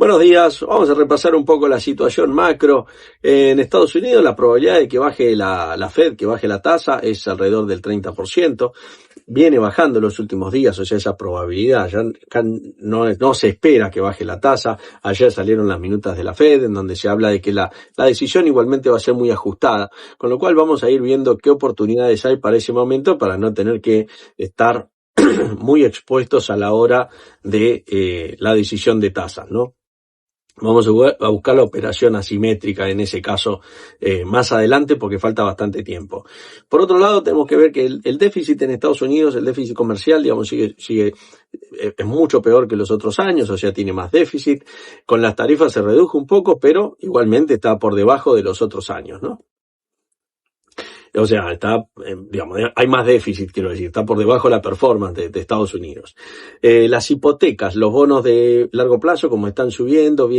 Buenos días, vamos a repasar un poco la situación macro. En Estados Unidos la probabilidad de que baje la Fed, que baje la tasa, es alrededor del 30%. Viene bajando los últimos días, o sea, esa probabilidad ya no se espera que baje la tasa. Ayer salieron las minutas de la Fed, en donde se habla de que la decisión igualmente va a ser muy ajustada, con lo cual vamos a ir viendo qué oportunidades hay para ese momento para no tener que estar muy expuestos a la hora de la decisión de tasas, ¿no? Vamos a buscar la operación asimétrica en ese caso más adelante porque falta bastante tiempo. Por otro lado, tenemos que ver que el déficit en Estados Unidos, el déficit comercial, digamos, sigue es mucho peor que los otros años, o sea, tiene más déficit. Con las tarifas se redujo un poco, pero igualmente está por debajo de los otros años, ¿no? O sea, hay más déficit, quiero decir, está por debajo de la performance de Estados Unidos. Las hipotecas, los bonos de largo plazo, como están subiendo,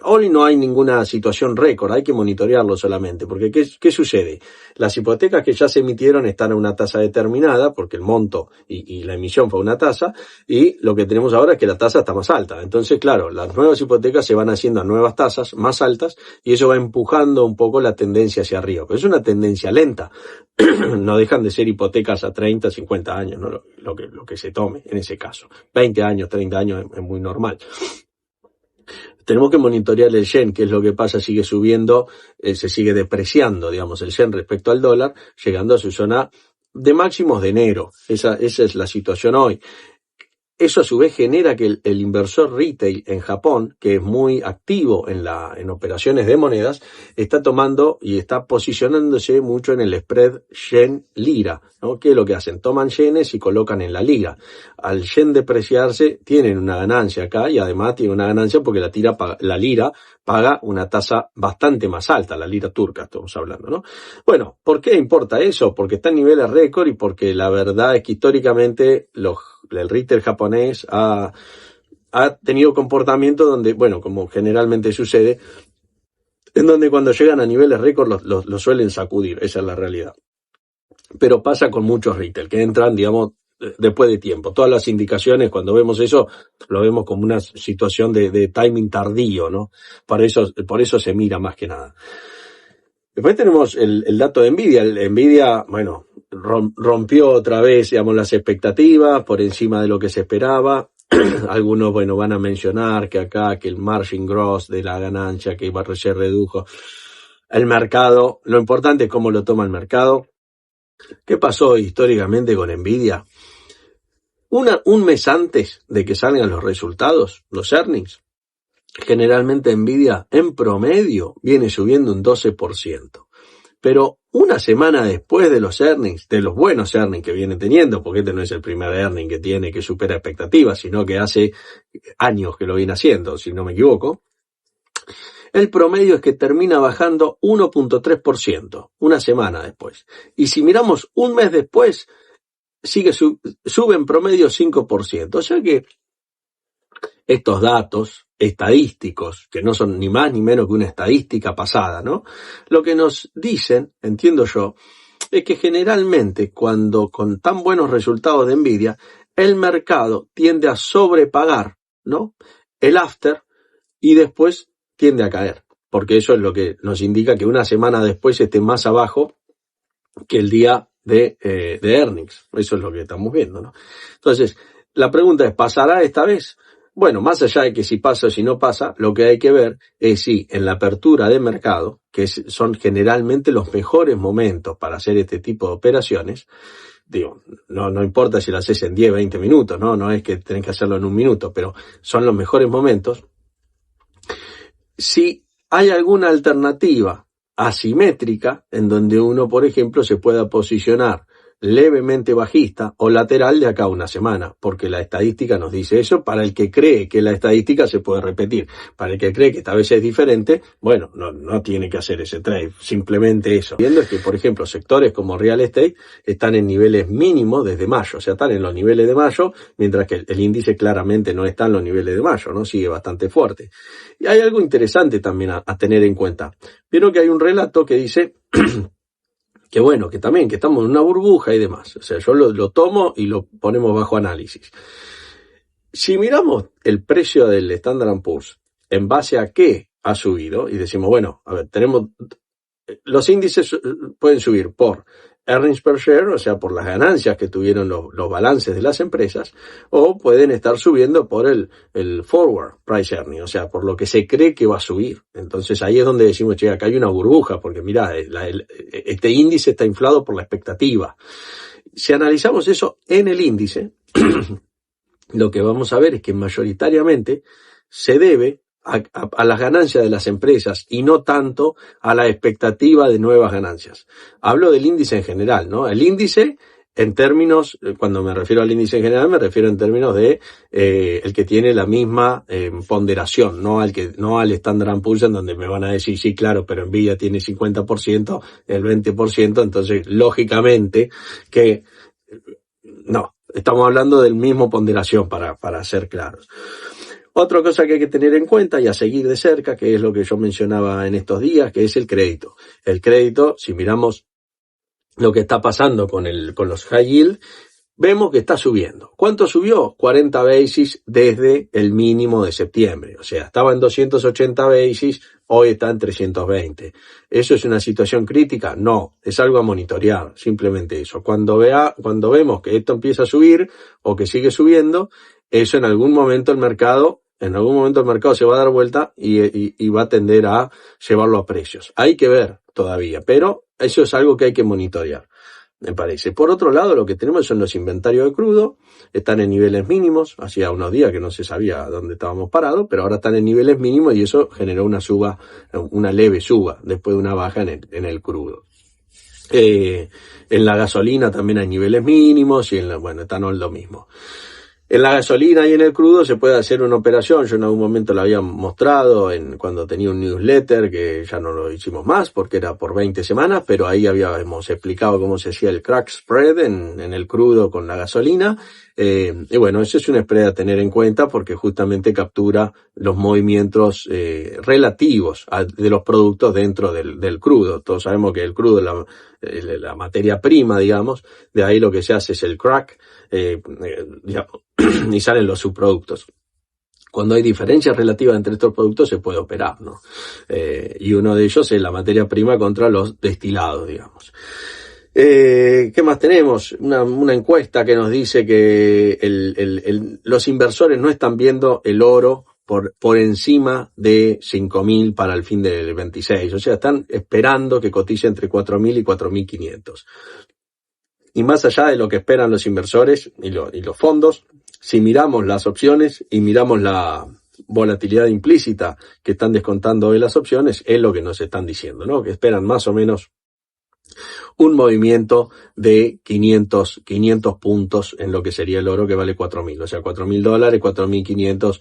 hoy no hay ninguna situación récord, hay que monitorearlo solamente, porque ¿qué sucede? Las hipotecas que ya se emitieron están a una tasa determinada, porque el monto y la emisión fue una tasa, y lo que tenemos ahora es que la tasa está más alta. Entonces, claro, las nuevas hipotecas se van haciendo a nuevas tasas más altas, y eso va empujando un poco la tendencia hacia arriba. Pero es una tendencia lenta. No dejan de ser hipotecas a 30, 50 años, ¿no? Lo que se tome en ese caso. 20 años, 30 años es muy normal. Tenemos que monitorear el yen, que es lo que pasa, sigue subiendo, se sigue depreciando, digamos, el yen respecto al dólar, llegando a su zona de máximos de enero. Esa es la situación hoy. Eso a su vez genera que el inversor retail en Japón, que es muy activo en operaciones de monedas, está tomando y está posicionándose mucho en el spread yen-lira, ¿no? ¿Qué es lo que hacen? Toman yenes y colocan en la lira. Al yen depreciarse, tienen una ganancia acá y además tienen una ganancia porque la lira paga una tasa bastante más alta, la lira turca estamos hablando, ¿no? Bueno, ¿por qué importa eso? Porque está en niveles récord y porque la verdad es que históricamente el retail japonés ha tenido comportamiento donde, bueno, como generalmente sucede, en donde cuando llegan a niveles récord los suelen sacudir, esa es la realidad. Pero pasa con muchos retail que entran, digamos, después de tiempo. Todas las indicaciones, cuando vemos eso, lo vemos como una situación de timing tardío, ¿no? Por eso se mira más que nada. Después tenemos el dato de Nvidia. Nvidia, bueno, rompió otra vez, digamos, las expectativas por encima de lo que se esperaba. Algunos, bueno, van a mencionar que el margin gross de la ganancia que se redujo. El mercado, lo importante es cómo lo toma el mercado. ¿Qué pasó históricamente con Nvidia? Un mes antes de que salgan los resultados, los earnings, generalmente Nvidia en promedio viene subiendo un 12%. Pero una semana después de los earnings, de los buenos earnings que viene teniendo, porque este no es el primer earning que tiene que supera expectativas, sino que hace años que lo viene haciendo, si no me equivoco, el promedio es que termina bajando 1.3%, una semana después. Y si miramos un mes después, sube en promedio 5%. O sea que estos datos estadísticos, que no son ni más ni menos que una estadística pasada, ¿no? Lo que nos dicen, entiendo yo, es que generalmente cuando con tan buenos resultados de Nvidia, el mercado tiende a sobrepagar, ¿no? El after y después tiende a caer, porque eso es lo que nos indica que una semana después esté más abajo que el día de earnings. Eso es lo que estamos viendo, ¿no? Entonces, la pregunta es, ¿pasará esta vez? Bueno, más allá de que si pasa o si no pasa, lo que hay que ver es si en la apertura de mercado, que son generalmente los mejores momentos para hacer este tipo de operaciones, digo, no importa si lo haces en 10, 20 minutos, no es que tenés que hacerlo en un minuto, pero son los mejores momentos. Si hay alguna alternativa asimétrica en donde uno, por ejemplo, se pueda posicionar levemente bajista o lateral de acá a una semana, porque la estadística nos dice eso. Para el que cree que la estadística se puede repetir, para el que cree que esta vez es diferente, bueno, no tiene que hacer ese trade, simplemente eso. Viendo es que, por ejemplo, sectores como real estate están en niveles mínimos desde mayo, o sea, están en los niveles de mayo, mientras que el índice claramente no está en los niveles de mayo, ¿no? Sigue bastante fuerte. Y hay algo interesante también a tener en cuenta. Vieron que hay un relato que dice que bueno, que también, que estamos en una burbuja y demás. O sea, yo lo tomo y lo ponemos bajo análisis. Si miramos el precio del Standard & Poor's en base a qué ha subido, y decimos, bueno, a ver, los índices pueden subir por earnings per share, o sea, por las ganancias que tuvieron los balances de las empresas, o pueden estar subiendo por el forward price earning, o sea, por lo que se cree que va a subir. Entonces ahí es donde decimos, che, acá hay una burbuja, porque mirá, este índice está inflado por la expectativa. Si analizamos eso en el índice, lo que vamos a ver es que mayoritariamente se debe a las ganancias de las empresas y no tanto a la expectativa de nuevas ganancias. Hablo del índice en general, ¿no? El índice, en términos, cuando me refiero al índice en general, me refiero en términos de el que tiene la misma ponderación, no al Standard & Poor's, en donde me van a decir, sí, claro, pero Nvidia tiene 50%, el 20%, entonces, lógicamente, que no, estamos hablando del mismo ponderación para ser claros. Otra cosa que hay que tener en cuenta y a seguir de cerca, que es lo que yo mencionaba en estos días, que es el crédito. El crédito, si miramos lo que está pasando con los high yield, vemos que está subiendo. ¿Cuánto subió? 40 basis desde el mínimo de septiembre. O sea, estaba en 280 basis, hoy está en 320. ¿Eso es una situación crítica? No, es algo a monitorear, simplemente eso. Cuando vemos que esto empieza a subir o que sigue subiendo, eso en algún momento el mercado se va a dar vuelta y va a tender a llevarlo a precios. Hay que ver todavía, pero eso es algo que hay que monitorear, me parece. Por otro lado, lo que tenemos son los inventarios de crudo, están en niveles mínimos, hacía unos días que no se sabía dónde estábamos parados, pero ahora están en niveles mínimos y eso generó una leve suba, después de una baja en el crudo. En la gasolina también hay niveles mínimos y etanol lo mismo. En la gasolina y en el crudo se puede hacer una operación. Yo en algún momento la había mostrado cuando tenía un newsletter, que ya no lo hicimos más porque era por 20 semanas, pero ahí habíamos explicado cómo se hacía el crack spread en el crudo con la gasolina. Y bueno, ese es un spread a tener en cuenta porque justamente captura los movimientos relativos de los productos dentro del crudo. Todos sabemos que el crudo es la materia prima, digamos, de ahí lo que se hace es el crack, digamos, y salen los subproductos. Cuando hay diferencias relativas entre estos productos se puede operar, ¿no? Y uno de ellos es la materia prima contra los destilados, digamos. ¿Qué más tenemos? Una encuesta que nos dice que los inversores no están viendo el oro por encima de 5.000 para el fin del 26. O sea, están esperando que cotice entre 4.000 y 4.500. Y más allá de lo que esperan los inversores y los fondos, si miramos las opciones y miramos la volatilidad implícita que están descontando hoy las opciones, es lo que nos están diciendo, ¿no? Que esperan más o menos un movimiento de 500 puntos en lo que sería el oro, que vale 4.000, o sea, $4.000, 4.500.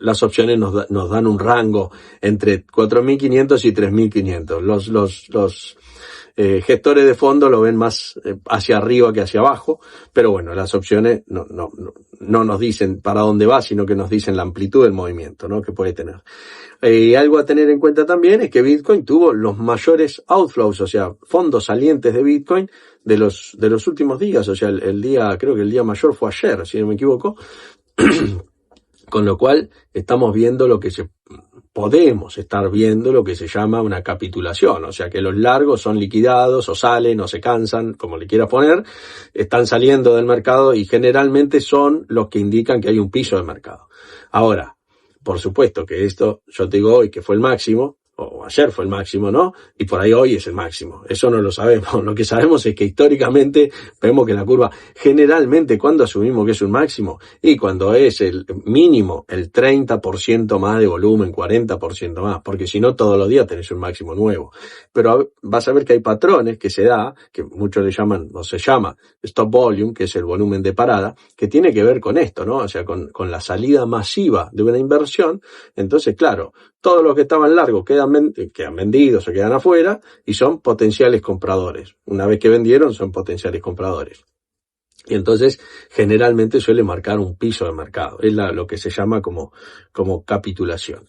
Las opciones nos dan un rango entre 4.500 y 3.500. Los gestores de fondo lo ven más hacia arriba que hacia abajo, pero bueno, las opciones no nos dicen para dónde va, sino que nos dicen la amplitud del movimiento, ¿no?, que puede tener. Algo a tener en cuenta también es que Bitcoin tuvo los mayores outflows, o sea, fondos salientes de Bitcoin de los últimos días, o sea, creo que el día mayor fue ayer, si no me equivoco, con lo cual estamos viendo podemos estar viendo lo que se llama una capitulación, o sea que los largos son liquidados o salen o se cansan, como le quieras poner, están saliendo del mercado y generalmente son los que indican que hay un piso de mercado. Ahora, por supuesto que esto, yo te digo hoy que fue el máximo, o ayer fue el máximo, ¿no? Y por ahí hoy es el máximo. Eso no lo sabemos. Lo que sabemos es que históricamente vemos que la curva, generalmente cuando asumimos que es un máximo, y cuando es el mínimo, el 30% más de volumen, 40% más, porque si no todos los días tenés un máximo nuevo. Pero vas a ver que hay patrones que se da, que muchos le llaman, o se llama stop volume, que es el volumen de parada, que tiene que ver con esto, ¿no? O sea, con la salida masiva de una inversión. Entonces, claro, todos los que estaban largos quedan vendidos o quedan afuera y son potenciales compradores. Una vez que vendieron, son potenciales compradores. Y entonces, generalmente suele marcar un piso de mercado. Es lo que se llama como capitulación.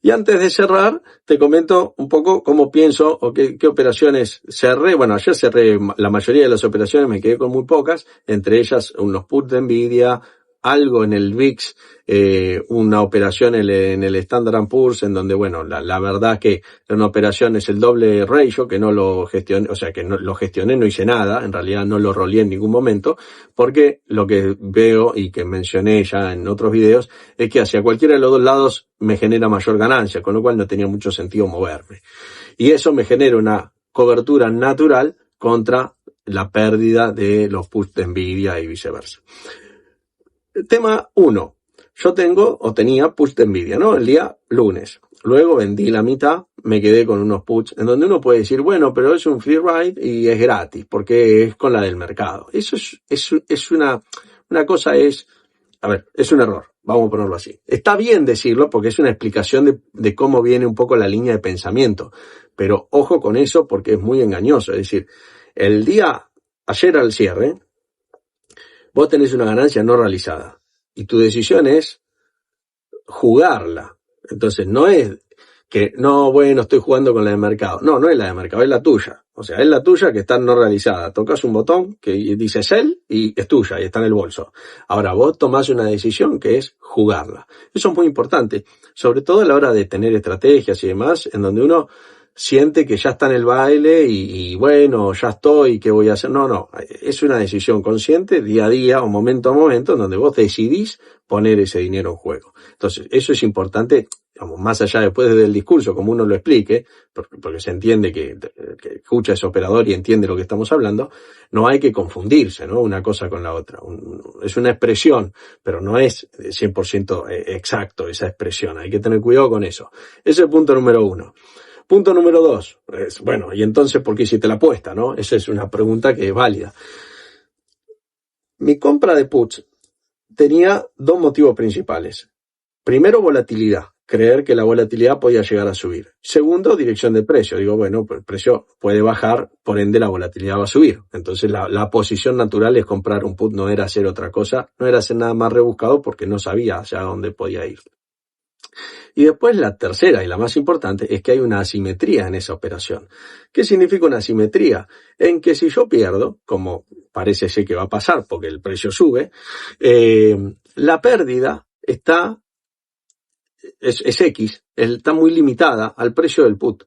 Y antes de cerrar, te comento un poco cómo pienso o qué operaciones cerré. Bueno, ayer cerré la mayoría de las operaciones, me quedé con muy pocas, entre ellas unos puts de Nvidia, algo en el VIX, una operación en el Standard & Poor's, en donde, bueno, la verdad que una operación es el doble ratio, que no lo gestioné, o sea, que no lo gestioné, no hice nada, en realidad no lo roleé en ningún momento, porque lo que veo y que mencioné ya en otros videos es que hacia cualquiera de los dos lados me genera mayor ganancia, con lo cual no tenía mucho sentido moverme. Y eso me genera una cobertura natural contra la pérdida de los puts de Nvidia y viceversa. Tema 1. Yo tenía puts de Nvidia, ¿no? El día lunes. Luego vendí la mitad, me quedé con unos puts en donde uno puede decir, bueno, pero es un free ride y es gratis, porque es con la del mercado. Eso es una cosa es un error. Vamos a ponerlo así. Está bien decirlo porque es una explicación de cómo viene un poco la línea de pensamiento. Pero ojo con eso porque es muy engañoso. Es decir, ayer al cierre, vos tenés una ganancia no realizada. Y tu decisión es jugarla. Entonces no es que, no, bueno, estoy jugando con la de mercado. No, no es la de mercado, es la tuya. O sea, es la tuya que está no realizada. Tocas un botón que dice sell y es tuya y está en el bolso. Ahora vos tomás una decisión que es jugarla. Eso es muy importante, sobre todo a la hora de tener estrategias y demás, en donde uno siente que ya está en el baile y bueno, ya estoy, ¿qué voy a hacer? No, es una decisión consciente día a día o momento a momento en donde vos decidís poner ese dinero en juego. Entonces, eso es importante, digamos, más allá después del discurso, como uno lo explique, porque se entiende que escucha ese operador y entiende lo que estamos hablando, no hay que confundirse, ¿no? Una cosa con la otra. Es una expresión, pero no es 100% exacto esa expresión. Hay que tener cuidado con eso. Ese es el punto número 1. Punto número 2, bueno, y entonces, ¿por qué hiciste la apuesta, no? Esa es una pregunta que es válida. Mi compra de puts tenía dos motivos principales. Primero, volatilidad, creer que la volatilidad podía llegar a subir. Segundo, dirección de precio. Digo, bueno, pues el precio puede bajar, por ende la volatilidad va a subir. Entonces la posición natural es comprar un put, no era hacer otra cosa, no era hacer nada más rebuscado porque no sabía hacia dónde podía ir. Y después la tercera y la más importante es que hay una asimetría en esa operación. ¿Qué significa una asimetría? En que si yo pierdo, como parece ser que va a pasar porque el precio sube, la pérdida es X, está muy limitada al precio del put.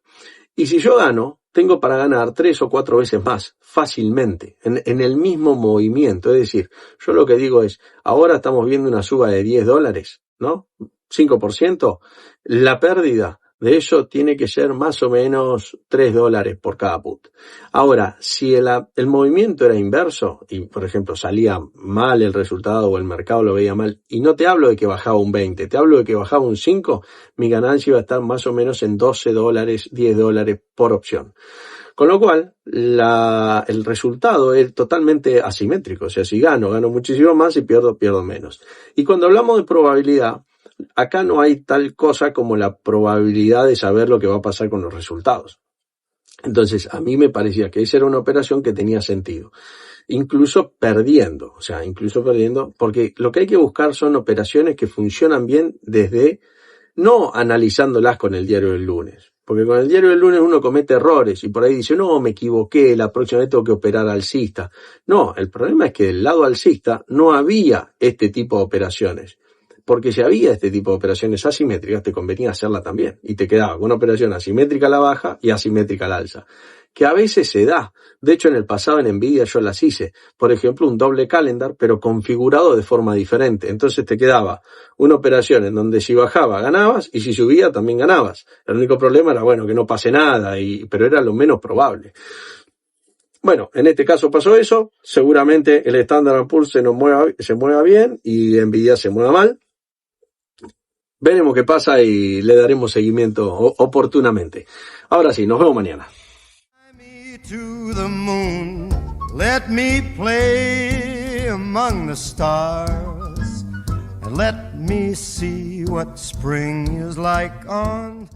Y si yo gano, tengo para ganar 3 o 4 veces más, fácilmente, en el mismo movimiento. Es decir, yo lo que digo es, ahora estamos viendo una suba de $10, ¿no? 5%, la pérdida de eso tiene que ser más o menos $3 por cada put. Ahora, si el movimiento era inverso, y por ejemplo salía mal el resultado o el mercado lo veía mal, y no te hablo de que bajaba un 20, te hablo de que bajaba un 5, mi ganancia iba a estar más o menos en $12, $10 por opción. Con lo cual, el resultado es totalmente asimétrico. O sea, si gano muchísimo más, y pierdo menos. Y cuando hablamos de probabilidad, acá no hay tal cosa como la probabilidad de saber lo que va a pasar con los resultados. Entonces, a mí me parecía que esa era una operación que tenía sentido. Incluso perdiendo, porque lo que hay que buscar son operaciones que funcionan bien desde, no analizándolas con el diario del lunes. Porque con el diario del lunes uno comete errores y por ahí dice, no, me equivoqué, la próxima vez tengo que operar alcista. No, el problema es que del lado alcista no había este tipo de operaciones. Porque si había este tipo de operaciones asimétricas, te convenía hacerla también. Y te quedaba con una operación asimétrica a la baja y asimétrica al alza. Que a veces se da. De hecho, en el pasado en Nvidia yo las hice. Por ejemplo, un doble calendar, pero configurado de forma diferente. Entonces te quedaba una operación en donde si bajaba ganabas y si subía también ganabas. El único problema era, bueno, que no pase nada, pero era lo menos probable. Bueno, en este caso pasó eso. Seguramente el Standard & Poor's se mueva bien y Nvidia se mueva mal. Veremos qué pasa y le daremos seguimiento oportunamente. Ahora sí, nos vemos mañana. To the moon, let me play among the stars, and let me see what spring is like on